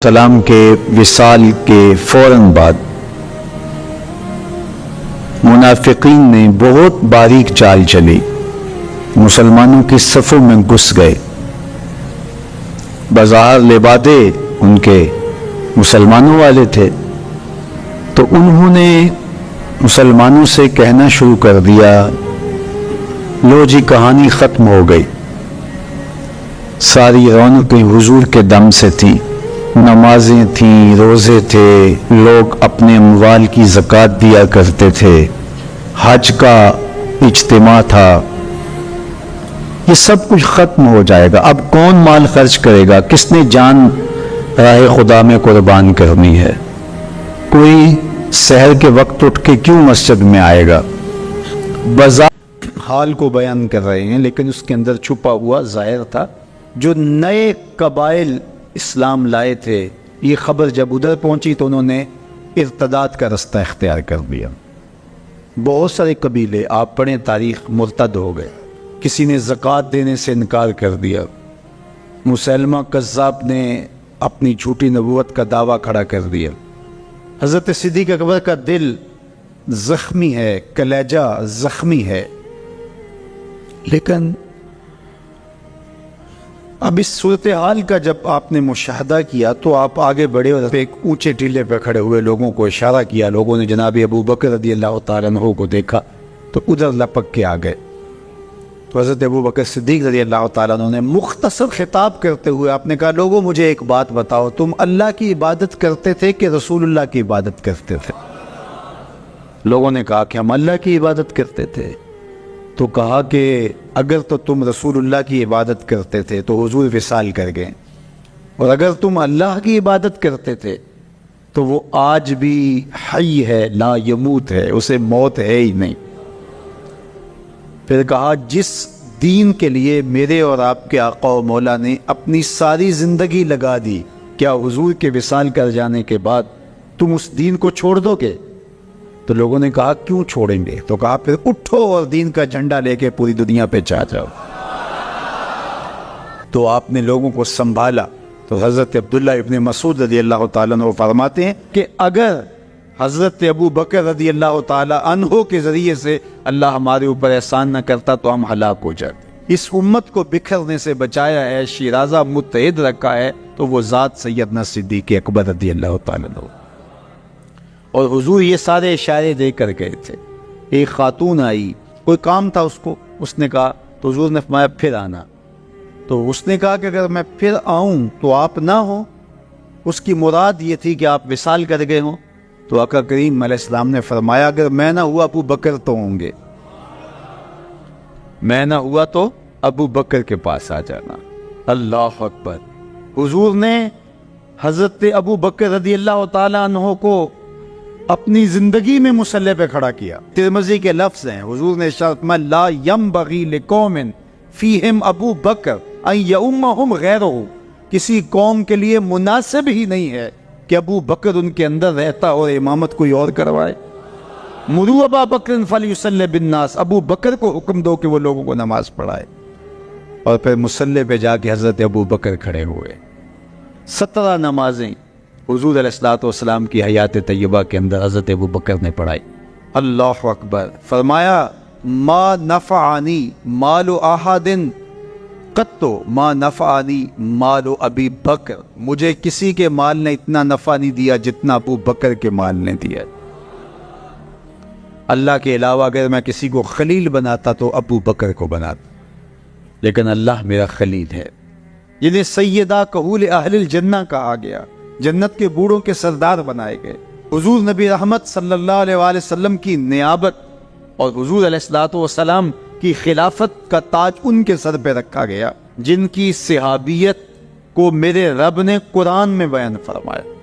سلام کے وصال کے فوراً بعد منافقین نے بہت باریک چال چلی، مسلمانوں کی صفوں میں گھس گئے۔ بظاہر لبادے ان کے مسلمانوں والے تھے، تو انہوں نے مسلمانوں سے کہنا شروع کر دیا، لو جی کہانی ختم ہو گئی، ساری رونقیں حضور کے دم سے تھیں، نمازیں تھیں، روزے تھے، لوگ اپنے اموال کی زکوٰۃ دیا کرتے تھے، حج کا اجتماع تھا، یہ سب کچھ ختم ہو جائے گا۔ اب کون مال خرچ کرے گا؟ کس نے جان راہ خدا میں قربان کرنی ہے؟ کوئی سحر کے وقت اٹھ کے کیوں مسجد میں آئے گا؟ بظاہر حال کو بیان کر رہے ہیں، لیکن اس کے اندر چھپا ہوا ظاہر تھا۔ جو نئے قبائل اسلام لائے تھے، یہ خبر جب ادھر پہنچی تو انہوں نے ارتداد کا رستہ اختیار کر دیا۔ بہت سارے قبیلے، آپ پڑھیں تاریخ، مرتد ہو گئے، کسی نے زکوٰۃ دینے سے انکار کر دیا، مسلمہ کذاب نے اپنی جھوٹی نبوت کا دعویٰ کھڑا کر دیا۔ حضرت صدیق اکبر کا دل زخمی ہے، کلیجہ زخمی ہے، لیکن اب اس صورتحال کا جب آپ نے مشاہدہ کیا تو آپ آگے بڑھے اور ایک اونچے ٹیلے پہ کھڑے ہوئے لوگوں کو اشارہ کیا۔ لوگوں نے جناب ابو بکر رضی اللہ تعالیٰ عنہ کو دیکھا تو ادھر لپک کے آ گئے، تو حضرت ابو بکر صدیق رضی اللہ تعالیٰ عنہ نے مختصر خطاب کرتے ہوئے آپ نے کہا، لوگوں مجھے ایک بات بتاؤ، تم اللہ کی عبادت کرتے تھے کہ رسول اللہ کی عبادت کرتے تھے؟ لوگوں نے کہا کہ ہم اللہ کی عبادت کرتے تھے۔ تو کہا کہ اگر تو تم رسول اللہ کی عبادت کرتے تھے تو حضور وصال کر گئے، اور اگر تم اللہ کی عبادت کرتے تھے تو وہ آج بھی حی ہے، لا یموت ہے، اسے موت ہے ہی نہیں۔ پھر کہا، جس دین کے لیے میرے اور آپ کے آقا و مولا نے اپنی ساری زندگی لگا دی، کیا حضور کے وصال کر جانے کے بعد تم اس دین کو چھوڑ دو گے؟ تو لوگوں نے کہا، کیوں چھوڑیں گے؟ تو کہا، پھر اٹھو اور دین کا جھنڈا لے کے پوری دنیا پہ چھا جاؤ۔ تو آپ نے لوگوں کو سنبھالا۔ تو حضرت عبداللہ ابن مسعود رضی اللہ تعالیٰ عنہ فرماتے ہیں کہ اگر حضرت ابو بکر رضی اللہ تعالیٰ عنہ کے ذریعے سے اللہ ہمارے اوپر احسان نہ کرتا تو ہم ہلاک ہو جاتے۔ اس امت کو بکھرنے سے بچایا ہے، شیرازہ متحد رکھا ہے، تو وہ ذات سیدنا صدیق اکبر رضی اللہ تعالیٰ عنہ۔ اور حضور یہ سارے اشارے دے کر گئے تھے۔ ایک خاتون آئی، کوئی کام تھا اس کو، اس نے کہا، تو حضور نے فرمایا پھر آنا۔ تو اس نے کہا کہ اگر میں پھر آؤں تو آپ نہ ہوں، اس کی مراد یہ تھی کہ آپ وصال کر گئے ہوں۔ تو آقا کریم علیہ السلام نے فرمایا، اگر میں نہ ہوا ابو بکر تو ہوں گے، میں نہ ہوا تو ابو بکر کے پاس آ جانا۔ اللہ اکبر۔ حضور نے حضرت ابو بکر رضی اللہ تعالیٰ عنہ کو اپنی زندگی میں مصلی پہ کھڑا کیا۔ ترمذی کے لفظ ہیں، حضور نے ارشاد فرمایا، لا ینبغی لقوم فیہم ابو بکر ان یؤمہم غیرہ، کسی قوم کے لیے مناسب ہی نہیں ہے کہ ابو بکر ان کے اندر رہتا اور امامت کوئی اور کروائے۔ مروا ابا بکر فلیصلی بالناس، ابو بکر کو حکم دو کہ وہ لوگوں کو نماز پڑھائے۔ اور پھر مصلی پہ جا کے حضرت ابو بکر کھڑے ہوئے، 17 نمازیں حضور علیہ الصلوۃ والسلام کی حیات طیبہ کے اندر حضرت ابو بکر نے پڑھائی۔ اللہ اکبر۔ فرمایا، ما نفعنی مال احد قط ما نفعنی مال ابی بکر، مجھے کسی کے مال نے اتنا نفع نہیں دیا جتنا ابو بکر کے مال نے دیا۔ اللہ کے علاوہ اگر میں کسی کو خلیل بناتا تو ابو بکر کو بناتا، لیکن اللہ میرا خلیل ہے۔ جنہیں سیدہ کہول اہل الجنہ کہا گیا، جنت کے بوڑھوں کے سردار بنائے گئے، حضور نبی رحمت صلی اللہ علیہ وآلہ وسلم کی نیابت اور حضور علیہ الصلوۃ والسلام کی خلافت کا تاج ان کے سر پہ رکھا گیا، جن کی صحابیت کو میرے رب نے قرآن میں بیان فرمایا،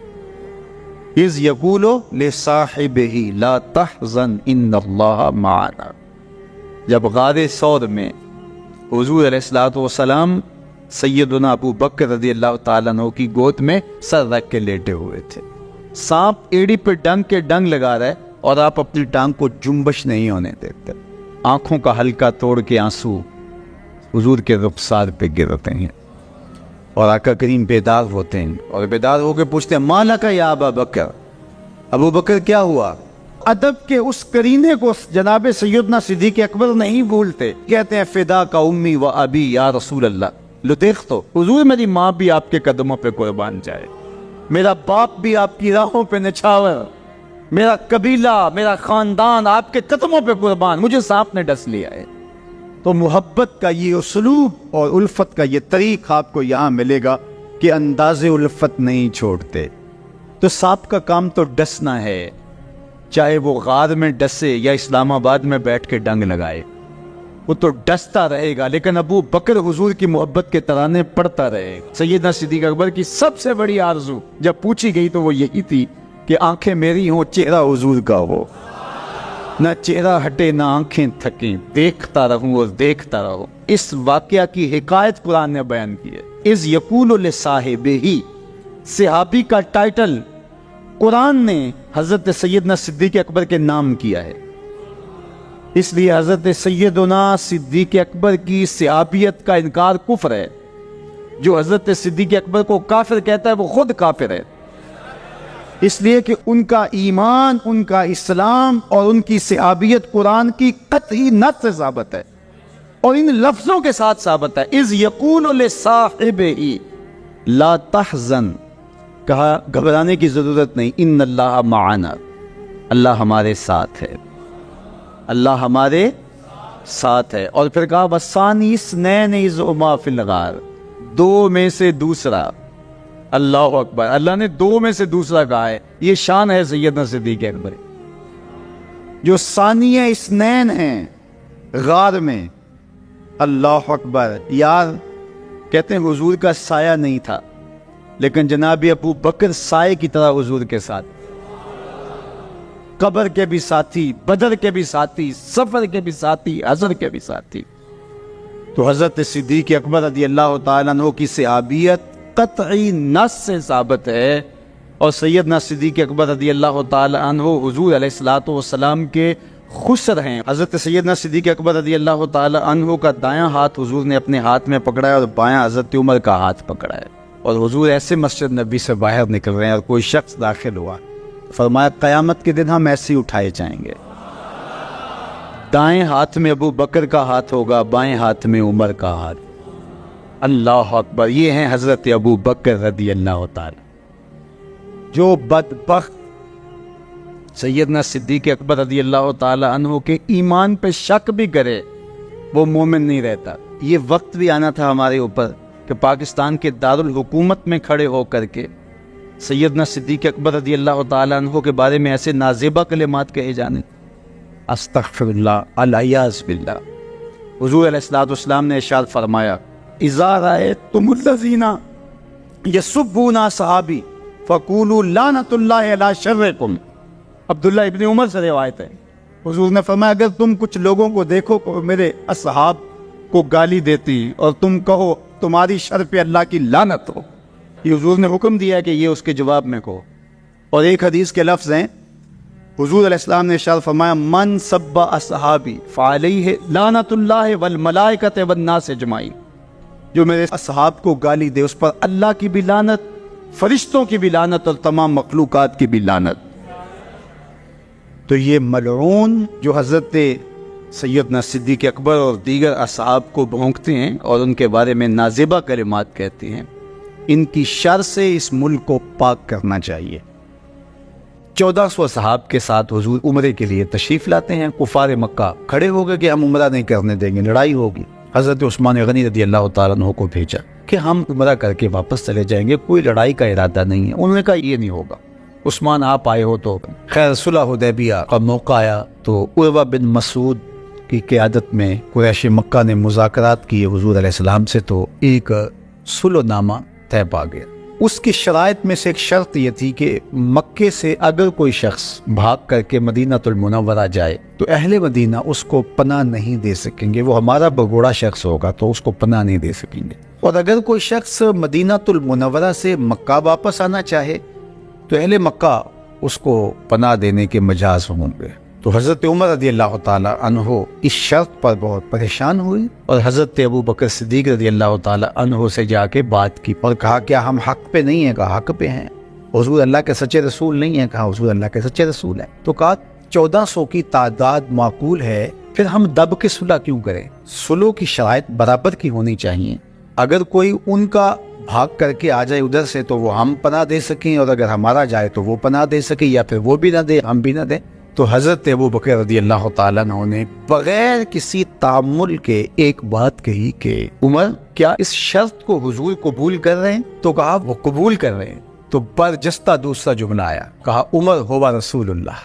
اذ یقول لصاحبہ لا تحزن ان اللہ معنا۔ جب غار ثور میں حضور علیہ الصلوۃ والسلام سیدنا ابو بکر رضی اللہ تعالیٰ عنہ کی گود میں سر رکھ کے لیٹے ہوئے تھے، سانپ ایڑی پہ ڈنگ کے ڈنگ لگا رہا ہے اور آپ اپنی ٹانگ کو جنبش نہیں ہونے دیتے، آنکھوں کا ہلکا توڑ کے آنسو حضور کے رخسار پہ گرتے ہیں۔ اور آقا کریم بیدار ہوتے ہیں اور بیدار ہو کے پوچھتے ہیں مالا کا یا ابا بکر، ابو بکر کیا ہوا؟ ادب کے اس کرینے کو جناب سیدنا صدیق اکبر نہیں بھولتے، کہتے ہیں فدا کا امی و ابی یا رسول اللہ، لو دیکھ تو حضور میری ماں بھی آپ کے قدموں پہ قربان جائے، میرا باپ بھی آپ کی راہوں پہ نچھاور، میرا قبیلہ میرا خاندان آپ کے قدموں پہ قربان، مجھے سانپ نے ڈس لیا ہے۔ تو محبت کا یہ اسلوب اور الفت کا یہ طریق آپ کو یہاں ملے گا کہ انداز الفت نہیں چھوڑتے۔ تو سانپ کا کام تو ڈسنا ہے، چاہے وہ غار میں ڈسے یا اسلام آباد میں بیٹھ کے ڈنگ لگائے، وہ تو ڈستا رہے گا، لیکن ابو بکر حضور کی محبت کے ترانے پڑھتا رہے گا۔ سیدنا صدیق اکبر کی سب سے بڑی آرزو جب پوچھی گئی تو وہ یہی تھی کہ آنکھیں میری ہوں، چہرہ حضور کا ہو، نہ چہرہ ہٹے نہ آنکھیں تھکیں، دیکھتا رہوں اور دیکھتا رہوں۔ اس واقعہ کی حکایت قرآن نے بیان کی ہے۔ اذ یقول لصاحبہ، صحابی کا ٹائٹل قرآن نے حضرت سیدنا صدیق اکبر کے نام کیا ہے، اس لیے حضرت سیدنا صدیق اکبر کی صحابیت کا انکار کفر ہے۔ جو حضرت صدیق اکبر کو کافر کہتا ہے وہ خود کافر ہے، اس لیے کہ ان کا ایمان، ان کا اسلام اور ان کی صحابیت قرآن کی قطعی نص سے ثابت ہے اور ان لفظوں کے ساتھ ثابت ہے۔ اذ یقول لصاحبہ لا تحزن، کہا گھبرانے کی ضرورت نہیں، ان اللہ معنا، اللہ ہمارے ساتھ ہے، اللہ ہمارے ساتھ ہے۔ اور پھر کہا وَالثَّانِي اثْنَيْنِ إِذْ هُمَا فِي الْغَارِ، دو میں سے دوسرا، اللہ اکبر، اللہ نے دو میں سے دوسرا کہا ہے، یہ شان ہے سیدنا صدیق اکبر، جو ثانیہ اثنین ہیں غار میں۔ اللہ اکبر، یار کہتے ہیں حضور کا سایہ نہیں تھا، لیکن جناب ابو بکر سائے کی طرح حضور کے ساتھ، قبر کے بھی ساتھی، بدر کے بھی ساتھی، سفر کے بھی ساتھی، حضر کے بھی ساتھی۔ تو حضرت صدیق اکبر رضی اللہ تعالیٰ عنہ کی صحابیت قطعی نص سے ثابت ہے، اور سیدنا صدیق اکبر رضی اللہ تعالیٰ عنہ حضور علیہ الصلوۃ والسلام کے خسر ہیں۔ حضرت سیدنا صدیق اکبر رضی اللہ تعالیٰ عنہ کا دایاں ہاتھ حضور نے اپنے ہاتھ میں پکڑا ہے اور بایاں حضرت عمر کا ہاتھ پکڑا ہے، اور حضور ایسے مسجد نبی سے باہر نکل رہے ہیں اور کوئی شخص داخل ہوا، فرمایا قیامت کے دن ہم ایسے ہی اٹھائے جائیں گے، دائیں ہاتھ میں ابو بکر کا ہاتھ ہوگا، بائیں ہاتھ میں عمر کا ہاتھ۔ اللہ اکبر، یہ ہیں حضرت ابو بکر رضی اللہ تعالی۔ جو بدبخت سیدنا صدیق اکبر رضی اللہ تعالی عنہ کے ایمان پہ شک بھی کرے وہ مومن نہیں رہتا۔ یہ وقت بھی آنا تھا ہمارے اوپر کہ پاکستان کے دارالحکومت میں کھڑے ہو کر کے سیدنا صدیق اکبر رضی اللہ تعالی عنہ کے بارے میں ایسے نازیبہ کلمات کہے جانے، استغفر اللہ، الیاذ باللہ۔ حضور علیہ الصلوۃ والسلام نے ارشاد فرمایا اذا رأیتم الذین یسبون صحابی فقولوا لعنۃ اللہ علی شرکم۔ عبداللہ ابن عمر سے روایت ہے، حضور نے فرمایا اگر تم کچھ لوگوں کو دیکھو کہ میرے اصحاب کو گالی دیتی اور تم کہو تمہاری شر پہ اللہ کی لعنت ہو، یہ حضور نے حکم دیا کہ یہ اس کے جواب میں کہو۔ اور ایک حدیث کے لفظ ہیں، حضور علیہ السلام نے ارشاد فرمایا من سب اصحابی فعلیہ لعنت اللہ والملائکۃ والناس اجمعین، جو میرے اصحاب کو گالی دے اس پر اللہ کی بھی لعنت، فرشتوں کی بھی لعنت اور تمام مخلوقات کی بھی لعنت۔ تو یہ ملعون جو حضرت سیدنا صدیق اکبر اور دیگر اصحاب کو بھونکتے ہیں اور ان کے بارے میں نازیبہ کلمات کہتے ہیں، ان کی شر سے اس ملک کو پاک کرنا چاہیے۔ 1400 اصحاب کے ساتھ حضور عمرے کے لیے تشریف لاتے ہیں، کفار مکہ کھڑے ہو گئے کہ ہم عمرہ نہیں کرنے دیں گے، لڑائی ہوگی۔ حضرت عثمان غنی رضی اللہ تعالیٰ عنہ کو بھیجا کہ ہم عمرہ کر کے واپس چلے جائیں گے، کوئی لڑائی کا ارادہ نہیں ہے۔ انہوں نے کہا یہ نہیں ہوگا، عثمان آپ آئے ہو تو خیر۔ صلح حدیبیہ کا موقع آیا تو عروہ بن مسعود کی قیادت میں قریش مکہ نے مذاکرات کیے حضور علیہ السلام سے، تو ایک صلح نامہ طے پا گیا۔ اس کی شرائط میں سے ایک شرط یہ تھی کہ مکے سے اگر کوئی شخص بھاگ کر کے مدینہ المنورہ جائے تو اہل مدینہ اس کو پناہ نہیں دے سکیں گے، وہ ہمارا بگوڑا شخص ہوگا تو اس کو پناہ نہیں دے سکیں گے۔ اور اگر کوئی شخص مدینہ المنورہ سے مکہ واپس آنا چاہے تو اہل مکہ اس کو پناہ دینے کے مجاز ہوں گے۔ تو حضرت عمر رضی اللہ تعالی عنہ اس شرط پر بہت پریشان ہوئی اور حضرت ابو بکر صدیق رضی اللہ تعالی عنہ سے جا کے بات کی اور کہا کیا ہم حق پہ نہیں ہیں؟ کہا حق پہ ہیں۔ حضور اللہ کے سچے رسول نہیں ہیں؟ کہا حضور اللہ کے سچے رسول ہیں۔ تو کہا 1400 کی تعداد معقول ہے، پھر ہم دب کے صلح کیوں کریں؟ صلح کی شرائط برابر کی ہونی چاہیے، اگر کوئی ان کا بھاگ کر کے آ جائے ادھر سے تو وہ ہم پناہ دے سکیں، اور اگر ہمارا جائے تو وہ پناہ دے سکیں، یا پھر وہ بھی نہ دے ہم بھی نہ دیں۔ تو حضرت ابو بکر رضی اللہ تعالیٰ عنہ نے بغیر کسی تعامل کے ایک بات کہی کہ عمر کیا اس شرط کو حضور قبول کر رہے ہیں؟ تو کہا وہ قبول کر رہے ہیں۔ تو برجستہ دوسرا جملہ آیا، کہا عمر ہوا رسول اللہ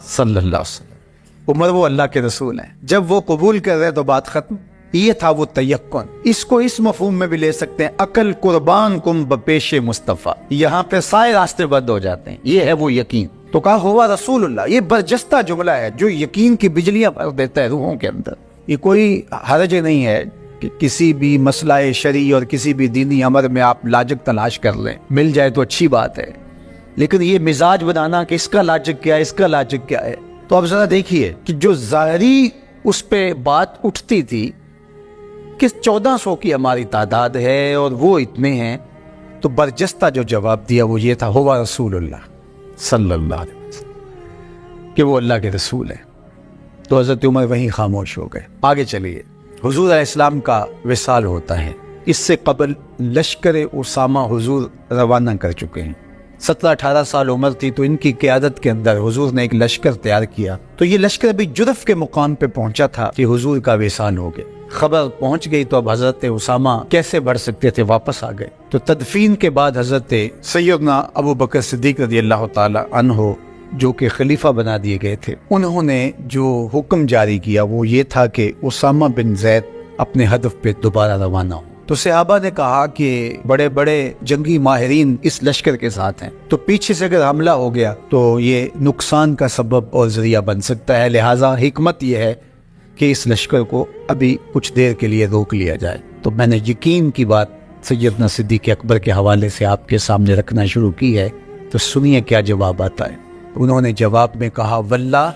صلی اللہ علیہ وسلم، عمر وہ اللہ کے رسول ہیں۔ جب وہ قبول کر رہے تو بات ختم۔ یہ تھا وہ تیقن۔ اس کو اس مفہوم میں بھی لے سکتے ہیں، عقل قربان کم بپیش مصطفیٰ، یہاں پہ سارے راستے بند ہو جاتے ہیں، یہ ہے وہ یقین۔ تو کہا ہوا رسول اللہ، یہ برجستہ جملہ ہے جو یقین کی بجلیاں بھر دیتا ہے روحوں کے اندر۔ یہ کوئی حرج نہیں ہے کہ کسی بھی مسئلہ شرعی اور کسی بھی دینی امر میں آپ لاجک تلاش کر لیں، مل جائے تو اچھی بات ہے، لیکن یہ مزاج بنانا کہ اس کا لاجک کیا ہے، اس کا لاجک کیا ہے۔ تو اب ذرا دیکھیے کہ جو ظاہری اس پہ بات اٹھتی تھی کہ 1400 کی ہماری تعداد ہے اور وہ اتنے ہیں، تو برجستہ جو جواب دیا وہ یہ تھا ہوا رسول اللہ صلی اللہ علیہ وسلم، کہ وہ اللہ کے رسول ہیں۔ تو حضرت عمر وہیں خاموش ہو گئے۔ آگے چلیے، حضور علیہ السلام کا وصال ہوتا ہے۔ اس سے قبل لشکر اسامہ حضور روانہ کر چکے ہیں۔ 17-18 سال عمر تھی تو ان کی قیادت کے اندر حضور نے ایک لشکر تیار کیا۔ تو یہ لشکر ابھی جرف کے مقام پہ پہنچا تھا کہ حضور کا وصال ہو گیا۔ خبر پہنچ گئی تو اب حضرت اسامہ کیسے بڑھ سکتے تھے، واپس آ گئے۔ تو تدفین کے بعد حضرت سیدنا ابو بکر صدیق رضی اللہ تعالی عنہ جو کہ خلیفہ بنا دیے گئے تھے، انہوں نے جو حکم جاری کیا وہ یہ تھا کہ اسامہ بن زید اپنے ہدف پہ دوبارہ روانہ ہو۔ تو صحابہ نے کہا کہ بڑے بڑے جنگی ماہرین اس لشکر کے ساتھ ہیں، تو پیچھے سے اگر حملہ ہو گیا تو یہ نقصان کا سبب اور ذریعہ بن سکتا ہے، لہٰذا حکمت یہ ہے کہ اس لشکر کو ابھی کچھ دیر کے لیے روک لیا جائے۔ تو میں نے یقین کی بات سیدنا صدیق اکبر کے حوالے سے آپ کے سامنے رکھنا شروع کی ہے، تو سنیے کیا جواب آتا ہے۔ انہوں نے جواب میں کہا واللہ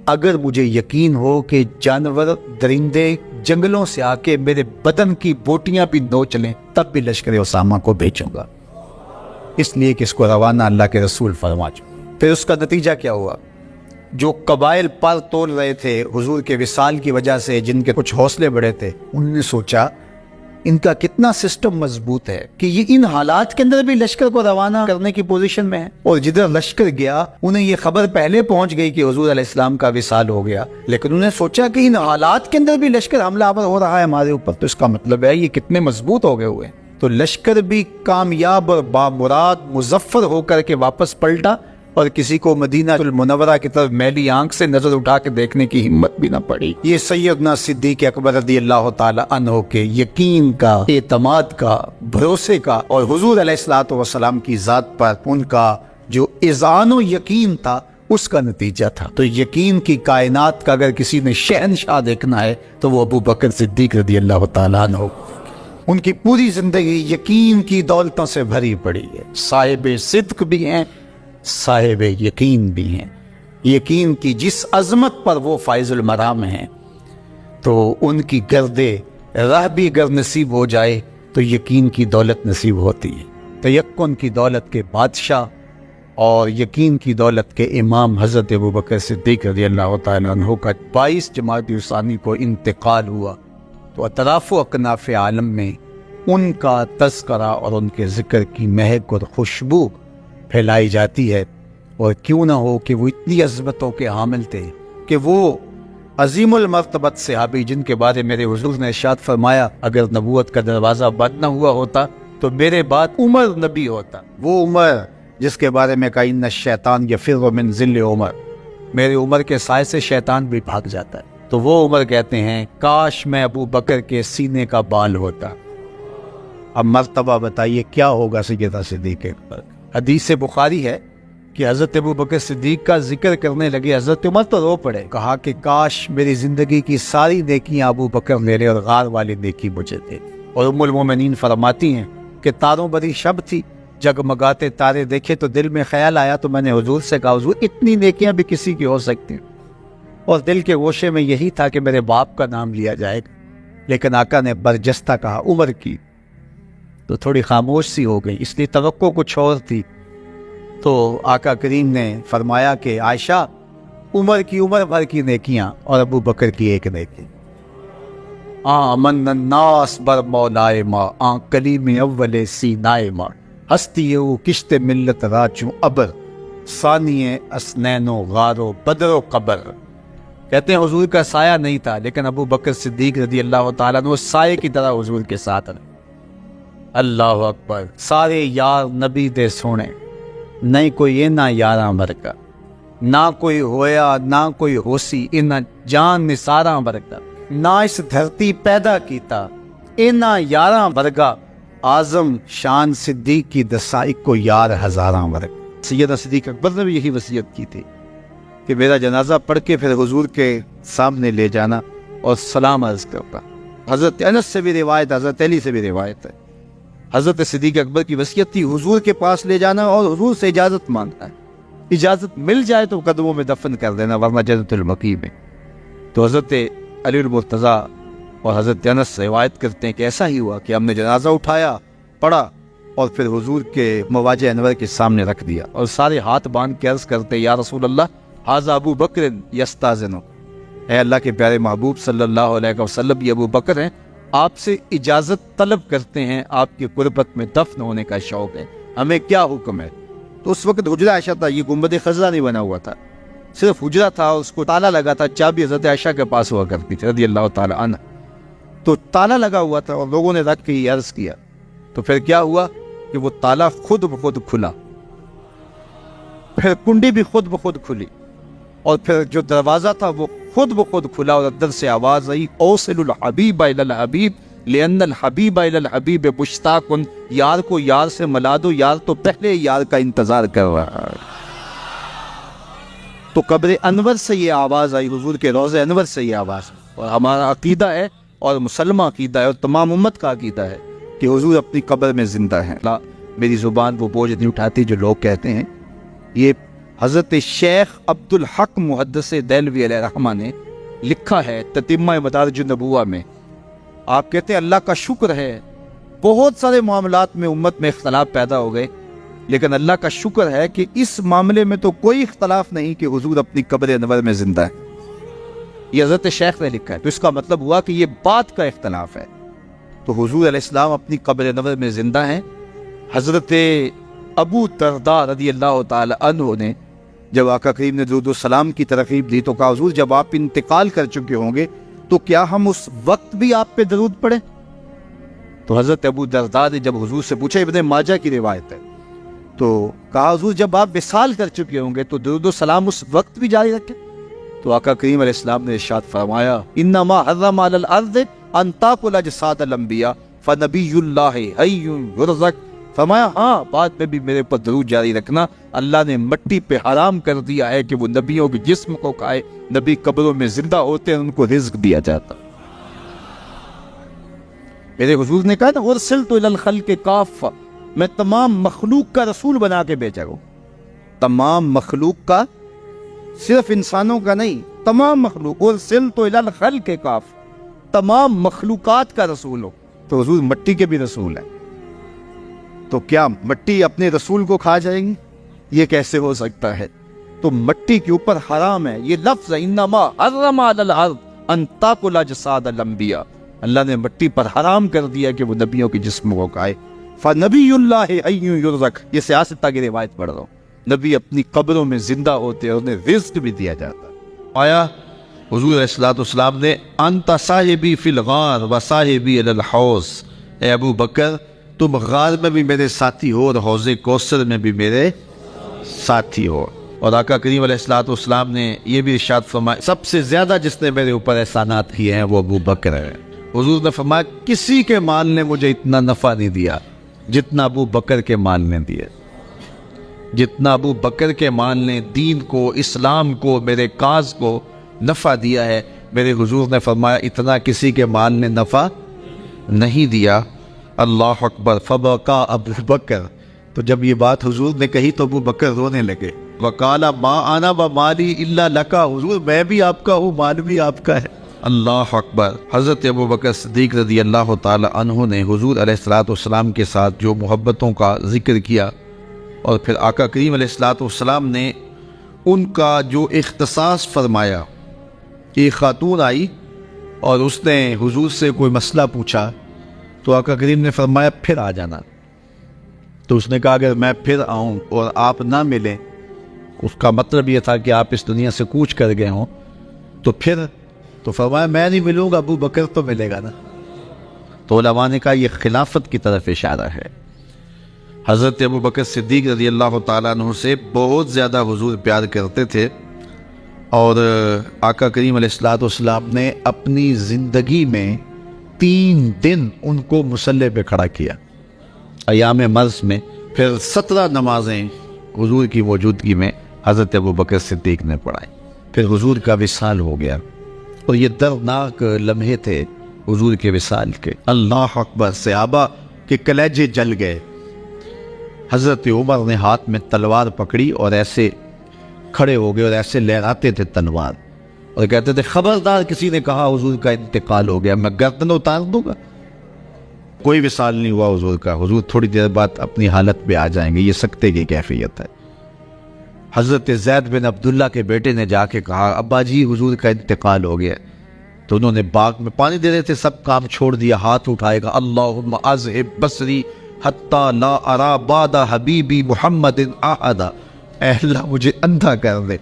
اگر مجھے یقین ہو کہ جانور درندے جنگلوں سے آ کے میرے بدن کی بوٹیاں بھی نوچ لیں تب بھی لشکر اسامہ کو بھیجوں گا، اس لیے کہ اس کو روانہ اللہ کے رسول فرما چکے۔ پھر اس کا نتیجہ کیا ہوا؟ جو قبائل پر تول رہے تھے حضور کے وصال کی وجہ سے، جن کے کچھ حوصلے بڑے تھے، انہوں نے سوچا ان کا کتنا سسٹم مضبوط ہے کہ یہ ان حالات کے اندر بھی لشکر کو روانہ کرنے کی پوزیشن میں ہے، اور جدھر لشکر گیا انہیں یہ خبر پہلے پہنچ گئی کہ حضور علیہ السلام کا وصال ہو گیا، لیکن انہوں نے سوچا کہ ان حالات کے اندر بھی لشکر حملہ آور ہو رہا ہے ہمارے اوپر، تو اس کا مطلب ہے یہ کتنے مضبوط ہو گئے ہوئے۔ تو لشکر بھی کامیاب اور بامراد مظفر ہو کر کے واپس پلٹا، اور کسی کو مدینہ المنورہ کی طرف میلی آنکھ سے نظر اٹھا کے دیکھنے کی ہمت بھی نہ پڑی۔ یہ سیدنا صدیق اکبر رضی اللہ تعالی عنہ کے یقین کا، اعتماد کا، بھروسے کا، اور حضور علیہ الصلوۃ والسلام کی ذات پر ان کا جو اذعان و یقین تھا اس کا نتیجہ تھا۔ تو یقین کی کائنات کا اگر کسی نے شہنشاہ دیکھنا ہے تو وہ ابو بکر صدیق رضی اللہ تعالی عنہ، ان کی پوری زندگی یقین کی دولتوں سے بھری پڑی ہے، صاحب صدق بھی ہیں، صاحب یقین بھی ہیں۔ یقین کی جس عظمت پر وہ فائز المرام ہیں، تو ان کی گرد راہ بھی اگر نصیب ہو جائے تو یقین کی دولت نصیب ہوتی ہے۔ تیقن کی دولت کے بادشاہ اور یقین کی دولت کے امام حضرت ابو بکر صدیق رضی اللہ تعالیٰ عنہ کا 22 جمادی الثانی کو انتقال ہوا، تو اطراف و اکناف عالم میں ان کا تذکرہ اور ان کے ذکر کی مہک اور خوشبو پھیلائی جاتی ہے۔ اور کیوں نہ ہو کہ وہ اتنی عظمتوں کے حامل تھے کہ وہ عظیم المرتبت صحابی جن کے بارے میرے حضور نے ارشاد فرمایا اگر نبوت کا دروازہ بند نہ ہوا ہوتا تو میرے بعد عمر نبی ہوتا، وہ عمر جس کے بارے میں کہا ان الشیطان یفر من ظل عمر، میرے عمر کے سائے سے شیطان بھی بھاگ جاتا ہے، تو وہ عمر کہتے ہیں کاش میں ابو بکر کے سینے کا بال ہوتا۔ اب مرتبہ بتائیے کیا ہوگا سیدنا صدیق اکبر۔ حدیث بخاری ہے کہ حضرت ابو بکر صدیق کا ذکر کرنے لگے، حضرت عمر تو رو پڑے، کہا کہ کاش میری زندگی کی ساری نیکیاں ابو بکر لے لے اور غار والی نیکی مجھے دے۔ اور ام المومنین فرماتی ہیں کہ تاروں بری شب تھی، جگمگاتے تارے دیکھے تو دل میں خیال آیا، تو میں نے حضور سے کہا حضور اتنی نیکیاں بھی کسی کی ہو سکتی ہیں، اور دل کے گوشے میں یہی تھا کہ میرے باپ کا نام لیا جائے گا، لیکن آقا نے برجستہ کہا عمر کی، تو تھوڑی خاموش سی ہو گئی، اس لیے توقع کچھ اور تھی۔ تو آقا کریم نے فرمایا کہ عائشہ عمر کی عمر بھر کی نیکیاں اور ابو بکر کی ایک نیکی۔ آمن الناس بر مولائے ماں آن کلیم اول سینائے ماں ہستی او کشت ملت راچوں ابر ثانی اسنین و غار و بدر و قبر۔ کہتے ہیں حضور کا سایہ نہیں تھا، لیکن ابو بکر صدیق رضی اللہ تعالیٰ عنہ سائے کی طرح حضور کے ساتھ رہے۔ اللہ اکبر، سارے یار نبی دے سونے، نہیں کوئی اینا یاراں مرکا، نہ کوئی ہویا نہ کوئی ہوسی، اینا جان نثاراں مرکا، نہ اس دھرتی پیدا کیتا اینا یاراں ورگا، اعظم شان صدیق کی دسائق کو یار ہزاراں ورگا۔ سیدنا صدیق اکبر نے بھی یہی وصیت کی تھی کہ میرا جنازہ پڑھ کے پھر حضور کے سامنے لے جانا اور سلام عرض کرنا۔ حضرت انس سے بھی روایت، حضرت علی سے بھی روایت ہے، حضرت صدیق اکبر کی وصیت تھی حضور کے پاس لے جانا اور حضور سے اجازت مانگنا ہے، اجازت مل جائے تو قدموں میں دفن کر دینا، ورنہ جنت المقی میں۔ تو حضرت علی المرتضیٰ اور حضرت انس روایت کرتے ہیں کہ ایسا ہی ہوا کہ ہم نے جنازہ اٹھایا، پڑھا اور پھر حضور کے مواجہ انور کے سامنے رکھ دیا، اور سارے ہاتھ باندھ کے عرض کرتے یا رسول اللہ ھذا ابو بکر یستاذن، اے اللہ کے پیارے محبوب صلی اللہ علیہ وسلم، یہ ابو بکر ہیں، آپ سے اجازت طلب کرتے ہیں، آپ کی قربت میں دفن ہونے کا شوق ہے، ہمیں کیا حکم ہے؟ تو اس وقت حجرہ عائشہ تھا، یہ گنبد خضرا نہیں بنا ہوا تھا، صرف حجرہ تھا، اس کو تالا لگا تھا، چابی حضرت عائشہ کے پاس ہوا کرتی تھی رضی اللہ تعالی عنہ، تو تالا لگا ہوا تھا اور لوگوں نے رکھ کے یہ عرض کیا، تو پھر کیا ہوا کہ وہ تالا خود بخود کھلا، پھر کنڈی بھی خود بخود کھلی، اور پھر جو دروازہ تھا وہ خود بخود کھلا، اور اندر سے آواز آئی اوصل الحبیب الی الحبیب لأن الحبیب الی الحبیب مشتاق، یار کو یار سے ملا دو، یار تو پہلے یار کا انتظار کر رہا ہے۔ تو قبر انور سے یہ آواز آئی، حضور کے روضہ انور سے یہ آواز، اور ہمارا عقیدہ ہے اور مسلمہ عقیدہ ہے اور تمام امت کا عقیدہ ہے کہ حضور اپنی قبر میں زندہ ہیں۔ میری زبان وہ بوجھ نہیں اٹھاتی جو لوگ کہتے ہیں، یہ حضرت شیخ عبد الحق محدث دہلوی علیہ رحمہ نے لکھا ہے تتمہ مدارج النبوہ میں، آپ کہتے ہیں اللہ کا شکر ہے، بہت سارے معاملات میں امت میں اختلاف پیدا ہو گئے، لیکن اللہ کا شکر ہے کہ اس معاملے میں تو کوئی اختلاف نہیں کہ حضور اپنی قبر انور میں زندہ ہے۔ یہ حضرت شیخ نے لکھا ہے، تو اس کا مطلب ہوا کہ یہ بات کا اختلاف ہے، تو حضور علیہ السلام اپنی قبر انور میں زندہ ہیں۔ حضرت ابو درداء رضی اللہ تعالی عنہ نے جب آقا کریم نے درود و سلام کی ترغیب دی تو کہا حضور جب آپ انتقال کر چکے ہوں گے تو کیا ہم اس وقت بھی آپ پہ درود پڑھیں؟ تو حضرت ابو درداء نے جب حضور سے پوچھا، ابن ماجہ کی روایت ہے، تو کہا حضور جب آپ وصال کر چکے ہوں گے تو درود و سلام اس وقت بھی جاری رکھیں؟ تو آقا کریم علیہ السلام نے ارشاد فرمایا انما حرم علی الارض ان تاکل اجساد الانبیاء فنبی اللہ حی یرزق، فرمایا ہاں بعد میں بھی میرے پر درود جاری رکھنا، اللہ نے مٹی پہ حرام کر دیا ہے کہ وہ نبیوں کے جسم کو کھائے، نبی قبروں میں زندہ ہوتے ہیں، ان کو رزق دیا جاتا۔ میرے حضور نے کہا نا ارسلت الی الخلق کافہ، میں تمام مخلوق کا رسول بنا کے بھیجا ہوں، تمام مخلوق کا، صرف انسانوں کا نہیں، تمام مخلوق، ارسلت الی الخلق کافہ، تمام مخلوقات کا رسول ہو، تو حضور مٹی کے بھی رسول ہیں، تو کیا مٹی اپنے رسول کو کھا جائیں گی؟ یہ کیسے ہو سکتا ہے؟ تو مٹی کے اوپر حرام ہے، یہ لفظ انما حرم علی الارض ان تاکل اجساد الانبیاء، اللہ نے مٹی پر حرام کر دیا کہ وہ نبیوں کے جسم کو کھائے، فنبی اللہ حی یرزق، یہ سیاستہ کی روایت پڑھ رہا ہوں، نبی اپنی قبروں میں زندہ ہوتے ہیں، انہیں رزق بھی دیا جاتا۔ آیا حضور علیہ السلام نے انت صاحبی فی الغار و صاحبی علی الحوض، اے ابو بکر تم غار میں بھی میرے ساتھی ہو اور حوض کوثر میں بھی میرے ساتھی ہو۔ اور آقا کریم علیہ السلام نے یہ بھی ارشاد فرمایا سب سے زیادہ جس نے میرے اوپر احسانات کیے ہیں وہ ابو بکر ہے۔ حضور نے فرمایا کسی کے مال نے مجھے اتنا نفع نہیں دیا جتنا ابو بکر کے مال نے دیا، جتنا ابو بکر کے مال نے دین کو، اسلام کو، میرے کاز کو نفع دیا ہے، میرے حضور نے فرمایا اتنا کسی کے مال نے نفع نہیں دیا۔ اللہ اکبر، فبکا ابو بکر، تو جب یہ بات حضور نے کہی تو ابو بکر رونے لگے. وقالا ما انا ومالی الا لکا، حضور میں بھی آپ کا ہوں، مال بھی آپ کا ہے. اللہ اکبر. حضرت ابو بکر صدیق رضی اللہ تعالی عنہ نے حضور علیہ الصلوۃ والسلام کے ساتھ جو محبتوں کا ذکر کیا، اور پھر آقا کریم علیہ الصلوۃ والسلام نے ان کا جو اختصاص فرمایا. ایک خاتون آئی اور اس نے حضور سے کوئی مسئلہ پوچھا تو آقا کریم نے فرمایا پھر آ جانا. تو اس نے کہا اگر میں پھر آؤں اور آپ نہ ملیں، اس کا مطلب یہ تھا کہ آپ اس دنیا سے کوچ کر گئے ہوں، تو پھر تو فرمایا میں نہیں ملوں گا، ابو بکر تو ملے گا نا. تو علماء نے کہا یہ خلافت کی طرف اشارہ ہے. حضرت ابو بکر صدیق رضی اللہ تعالیٰ عنہ سے بہت زیادہ حضور پیار کرتے تھے، اور آقا کریم علیہ الصلوۃ والسلام نے اپنی زندگی میں 3 دن ان کو مصلی پہ کھڑا کیا ایام مرض میں. پھر 17 نمازیں حضور کی موجودگی میں حضرت ابو بکر صدیق نے پڑھائی. پھر حضور کا وصال ہو گیا، اور یہ دردناک لمحے تھے حضور کے وصال کے. اللہ اکبر. صحابہ کے کلیجے جل گئے. حضرت عمر نے ہاتھ میں تلوار پکڑی اور ایسے کھڑے ہو گئے اور ایسے لہراتے تھے تلوار، اور کہتے تھے خبردار کسی نے کہا حضور کا انتقال ہو گیا میں گردن اتار دوں گا. کوئی وصال نہیں ہوا حضور کا. حضور تھوڑی دیر بعد اپنی حالت پہ آ جائیں گے. یہ سکتے کی کیفیت ہے. حضرت زید بن عبداللہ کے بیٹے نے جا کے کہا ابا جی حضور کا انتقال ہو گیا. تو انہوں نے باغ میں پانی دے رہے تھے، سب کام چھوڑ دیا، ہاتھ اٹھائے گا اللہم اذہب بصری حتی لا ارا بعد حبیبی محمد احدا. اے اللہ مجھے اندھا کر دے.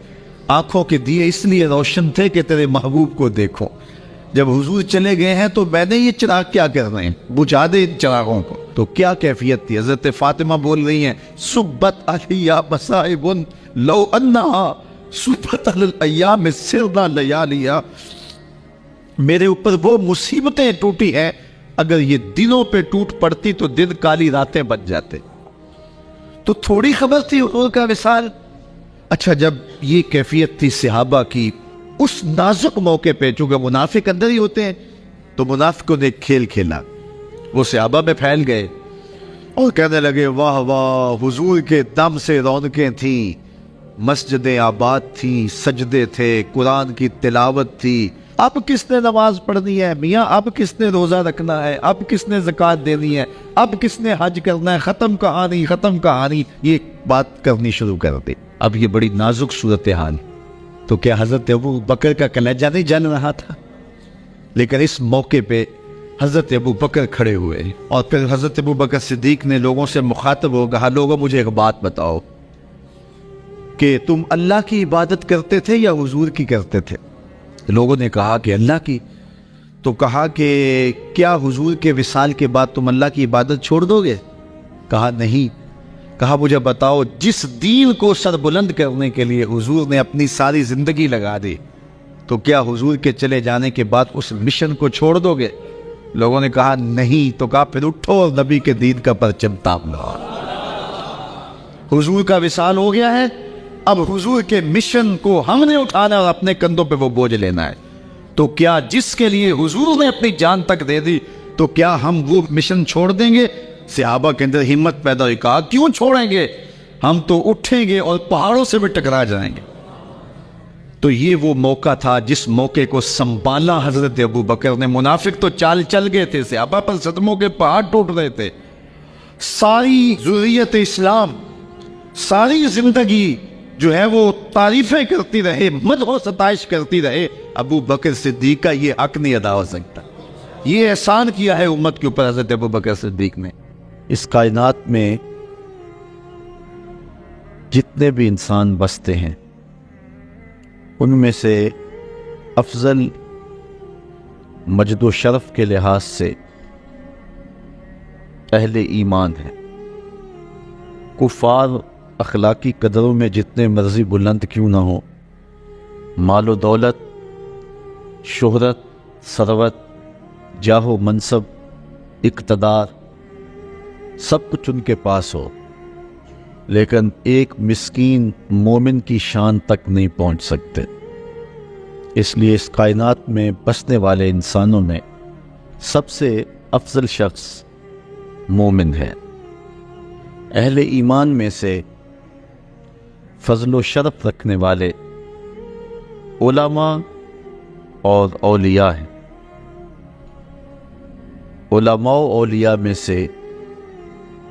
آنکھوں کے دیے اس لیے روشن تھے کہ تیرے محبوب کو دیکھو. جب حضور چلے گئے ہیں تو میں نے یہ چراغ کیا کر رہے ہیں، بجھا دے ان چراغوں کو. تو کیا کیفیت تھی. حضرت فاطمہ بول رہی ہیں صبت علی مصائب لو انہا صبت علی الایام سرنا لیالیا. میرے اوپر وہ مصیبتیں ٹوٹی ہیں، اگر یہ دنوں پہ ٹوٹ پڑتی تو دن کالی راتیں بن جاتے. تو تھوڑی خبر تھی حضور کا وصال. اچھا جب یہ کیفیت تھی صحابہ کی اس نازک موقع پہ، چونکہ منافق اندر ہی ہوتے ہیں، تو منافقوں نے کھیل کھیلا. وہ صحابہ میں پھیل گئے اور کہنے لگے واہ واہ حضور کے دم سے رونقیں تھیں، مسجدیں آباد تھیں، سجدے تھے، قرآن کی تلاوت تھی. اب کس نے نماز پڑھنی ہے میاں، اب کس نے روزہ رکھنا ہے، اب کس نے زکوٰۃ دینی ہے، اب کس نے حج کرنا ہے، ختم کہانی ختم کہانی. یہ بات کرنی شروع کر دی. اب یہ بڑی نازک صورتحال. تو کیا حضرت ابو بکر کا کلیجہ نہیں جل رہا تھا؟ لیکن اس موقع پہ حضرت ابو بکر کھڑے ہوئے، اور پھر حضرت ابو بکر صدیق نے لوگوں سے مخاطب ہو کہا لوگوں مجھے ایک بات بتاؤ کہ تم اللہ کی عبادت کرتے تھے یا حضور کی کرتے تھے؟ لوگوں نے کہا کہ اللہ کی. تو کہا کہ کیا حضور کے وصال کے بعد تم اللہ کی عبادت چھوڑ دو گے؟ کہا نہیں. کہا مجھے بتاؤ جس دین کو سر بلند کرنے کے لیے حضور نے اپنی ساری زندگی لگا دی، تو کیا حضور کے چلے جانے کے بعد اس مشن کو چھوڑ دو گے؟ لوگوں نے کہا نہیں. تو کہا پھر اٹھو اور نبی کے دین کا پرچم تام لو. حضور کا وصال ہو گیا ہے، اب حضور کے مشن کو ہم نے اٹھانا اور اپنے کندھوں پہ وہ بوجھ لینا ہے. تو کیا جس کے لیے حضور نے اپنی جان تک دے دی، تو کیا ہم وہ مشن چھوڑ دیں گے؟ صحابہ کے اندر ہمت پیدا ہوئی. کہا کیوں چھوڑیں گے، ہم تو اٹھیں گے اور پہاڑوں سے بھی ٹکرا جائیں گے. تو یہ وہ موقع تھا جس موقع کو سنبھالا حضرت ابو بکر نے. منافق تو چال چل گئے تھے، صحابہ پر صدموں کے پہاڑ ٹوٹ رہے تھے. ساری ذریت اسلام ساری زندگی جو ہے وہ تعریفیں کرتی رہے، مدح و ستائش کرتی رہے. ابو بکر صدیق کا یہ حق نہیں ادا ہو سکتا. یہ احسان کیا ہے امت کے اوپر حضرت ابو بکر صدیق نے. اس کائنات میں جتنے بھی انسان بستے ہیں ان میں سے افضل مجد و شرف کے لحاظ سے اہل ایمان ہے. کفار اخلاقی قدروں میں جتنے مرضی بلند کیوں نہ ہو، مال و دولت، شہرت، ثروت، جاہ و منصب، اقتدار، سب کچھ ان کے پاس ہو، لیکن ایک مسکین مومن کی شان تک نہیں پہنچ سکتے. اس لیے اس کائنات میں بسنے والے انسانوں میں سب سے افضل شخص مومن ہے. اہل ایمان میں سے فضل و شرف رکھنے والے علماء اور اولیاء ہیں۔ علماء و اولیاء میں سے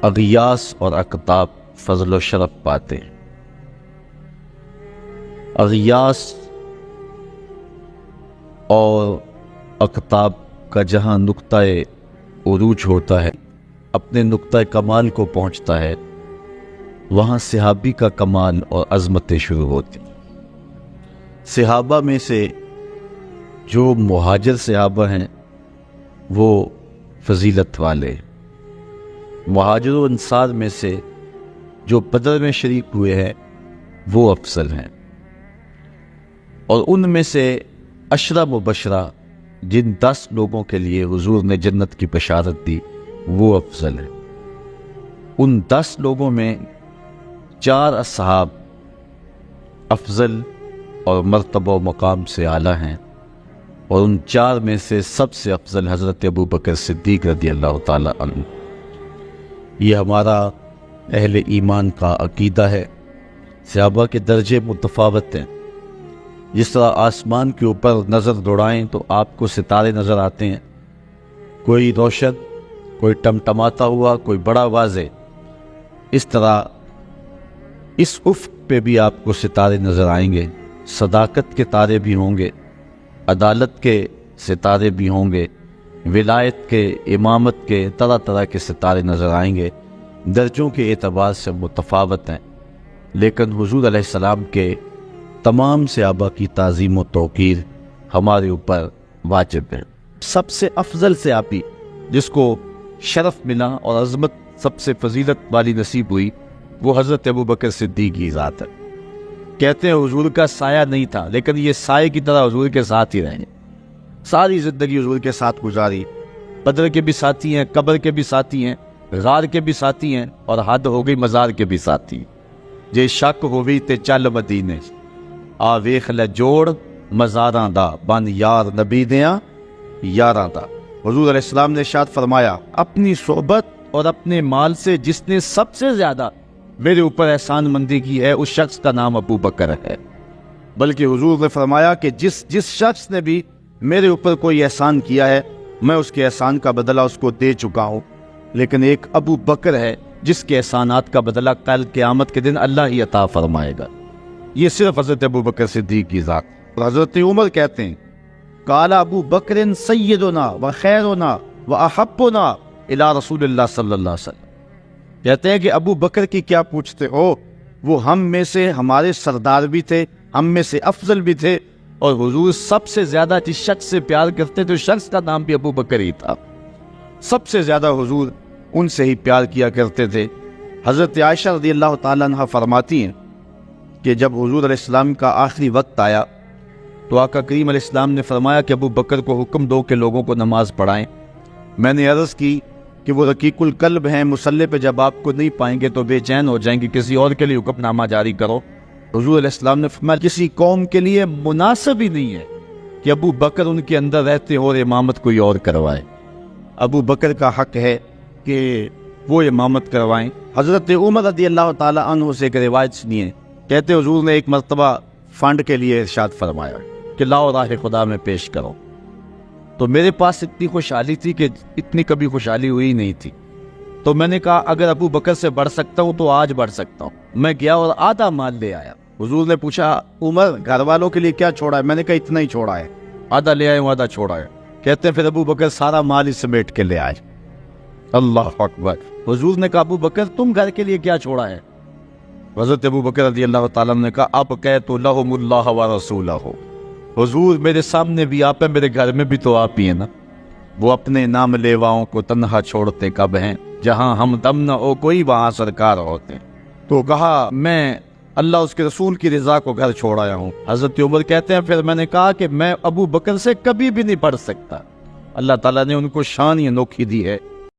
اغیاث اور اقطاب فضل و شرف پاتے ہیں۔ اغیاث اور اقطاب کا جہاں نقطۂ عروج ہوتا ہے، اپنے نقطۂ کمال کو پہنچتا ہے، وہاں صحابی کا کمال اور عظمتیں شروع ہوتی ہیں۔ صحابہ میں سے جو مہاجر صحابہ ہیں وہ فضیلت والے ہیں۔ مہاجر و انصار میں سے جو بدر میں شریک ہوئے ہیں وہ افضل ہیں، اور ان میں سے عشرہ مبشرہ جن 10 لوگوں کے لیے حضور نے جنت کی بشارت دی وہ افضل ہیں۔ ان 10 لوگوں میں 4 اصحاب افضل اور مرتبہ و مقام سے اعلیٰ ہیں، اور ان 4 میں سے سب سے افضل حضرت ابوبکر صدیق رضی اللہ تعالی عنہ۔ یہ ہمارا اہل ایمان کا عقیدہ ہے۔ صحابہ کے درجے متفاوت ہیں۔ جس طرح آسمان کے اوپر نظر دوڑائیں تو آپ کو ستارے نظر آتے ہیں، کوئی روشن، کوئی ٹمٹماتا ہوا، کوئی بڑا واضح، اس طرح اس افق پہ بھی آپ کو ستارے نظر آئیں گے۔ صداقت کے تارے بھی ہوں گے، عدالت کے ستارے بھی ہوں گے، ولایت کے، امامت کے، طرح طرح کے ستارے نظر آئیں گے۔ درجوں کے اعتبار سے متفاوت ہیں، لیکن حضور علیہ السلام کے تمام صحابہ کی تعظیم و توقیر ہمارے اوپر واجب ہے۔ سب سے افضل صحابی جس کو شرف ملا اور عظمت سب سے فضیلت والی نصیب ہوئی وہ حضرت ابوبکر صدیق کی ذات ہے۔ کہتے ہیں حضور کا سایہ نہیں تھا، لیکن یہ سائے کی طرح حضور کے ساتھ ہی رہے، ساری زندگی حضور کے ساتھ گزاری۔ بدر کے بھی ساتھی ہیں، قبر کے بھی ساتھی ہیں، غار کے بھی ساتھی ہیں، اور حد ہو گئی مزار کے بھی ساتھی ہیں۔ جے شک ہووی تے چل مدینے، آ ویخ لے جوڑ مزاراں دا، بن یار نبی دیاں یاراں دا۔ حضور علیہ السلام نے ارشاد فرمایا، اپنی صحبت اور اپنے مال سے جس نے سب سے زیادہ میرے اوپر احسان مندی کی ہے اس شخص کا نام ابو بکر ہے۔ بلکہ حضور نے فرمایا کہ جس شخص نے بھی میرے اوپر کوئی احسان کیا ہے میں اس کے احسان کا بدلہ اس کو دے چکا ہوں، لیکن ایک ابو بکر ہے جس کے احسانات کا بدلہ کل قیامت کے دن اللہ ہی عطا فرمائے گا۔ یہ صرف حضرت ابو بکر صدیق کی ذات۔ اور حضرت عمر کہتے ہیں، قال ابو بکر سیدنا و خیرنا و احبنا الی رسول اللہ صلی اللہ علیہ وسلم۔ کہتے ہیں کہ ابو بکر کی کیا پوچھتے ہو، وہ ہم میں سے ہمارے سردار بھی تھے، ہم میں سے افضل بھی تھے، اور حضور سب سے زیادہ جس شخص سے پیار کرتے تھے اس شخص کا نام بھی ابو بکر ہی تھا۔ سب سے زیادہ حضور ان سے ہی پیار کیا کرتے تھے۔ حضرت عائشہ رضی اللہ تعالیٰ عنہ فرماتی ہیں کہ جب حضور علیہ السلام کا آخری وقت آیا تو آقا کریم علیہ السلام نے فرمایا کہ ابو بکر کو حکم دو کہ لوگوں کو نماز پڑھائیں۔ میں نے عرض کی کہ وہ رقیق القلب ہیں، مصلی پہ جب آپ کو نہیں پائیں گے تو بے چین ہو جائیں گے، کسی اور کے لیے حکم نامہ جاری کرو۔ حضور علیہ السلام نے فرمایا کسی قوم کے لیے مناسب ہی نہیں ہے کہ ابو بکر ان کے اندر رہتے اور امامت کوئی اور کروائے۔ ابو بکر کا حق ہے کہ وہ امامت کروائیں۔ حضرت عمر رضی اللہ تعالیٰ عنہ سے ایک روایت سنیے، کہتے حضور نے ایک مرتبہ فنڈ کے لیے ارشاد فرمایا کہ لاؤ راہ خدا میں پیش کرو، تو میرے پاس اتنی خوشحالی تھی کہ اتنی کبھی خوشحالی ہوئی نہیں تھی، تو میں نے کہا اگر ابو بکر سے بڑھ سکتا ہوں تو آج بڑھ سکتا ہوں۔ میں گیا اور آدھا مال لے آیا۔ حضور نے پوچھا عمر گھر والوں کے لیے کیا چھوڑا ہے؟ میں نے کہا اتنا ہی چھوڑا ہے، آدھا لے آئے ہوں آدھا چھوڑا ہے۔ کہتے ہیں پھر ابو بکر سارا مال ہی سمیٹ کے لے آئے۔ اللہ اکبر۔ حضور نے کہا ابو بکر تم گھر کے لیے کیا چھوڑا ہے؟ حضرت ابو بکر رضی اللہ تعالیٰ نے کہا اب کہت لہم اللہ و رسولہ، حضور میرے سامنے بھی آپ ہیں، میرے گھر میں بھی تو آپ ہی ہیں نا۔ وہ اپنے نام لیواؤں کو تنہا چھوڑتے کب ہیں، جہاں ہم دم نہ ہو کوئی وہاں سرکار ہوتے۔ تو کہا میں اللہ اس کے رسول کی رضا کو گھر چھوڑ آیا ہوں۔ حضرت عمر کہتے ہیں پھر میں نے کہا کہ میں ابو بکر سے کبھی بھی نہیں پڑھ سکتا۔ اللہ تعالیٰ نے ان کو شان ہی انوکھی دی ہے